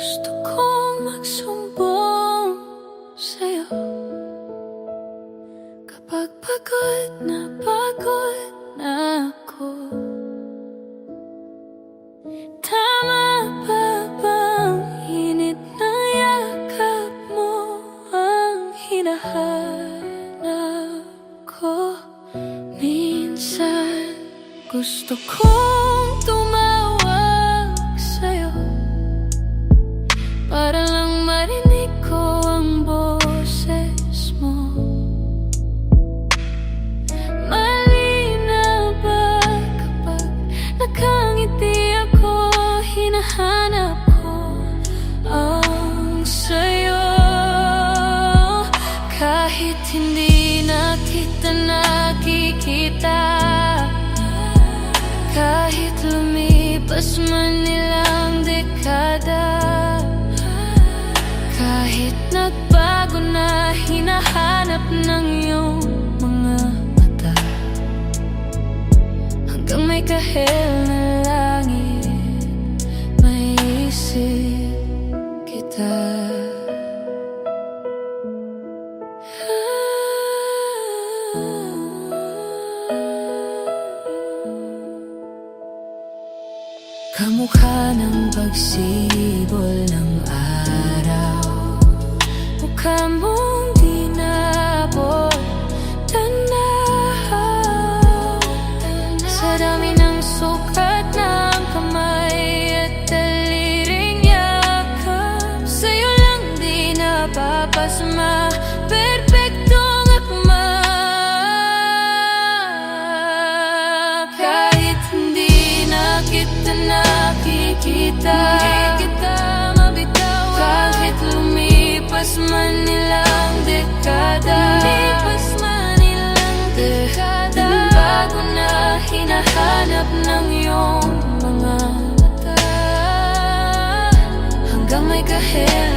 Gusto kong magsumbong sa'yo kapag pagod na ako. Tama ba bang init na yakap mo ang hinahanap ko? Minsan gusto kong tumawag sa'yo para lang marinig ko ang boses mo. Malinaw ba kapag nakangiti ako, hinahanap ko ang sa'yo. Kahit hindi na kita nakikita, kahit lumipas man ilang dekada, kahit nagbago na hinahanap ng iyong mga mata, hanggang may kahel na langit, maiisip kita. Kamukha ng pagsibol ng araw, mukha mong di naabot tanaw. Sa dami ng sukat ng kamay at daliring yakap, sa'yo lang di napapasma, perpektong akma. Kahit hindi na kita nakikita, hindi kita mabitawan, kahit lumipas man ilang dekada, bago na hinahanap ng iyong mga mata, hanggang may kahel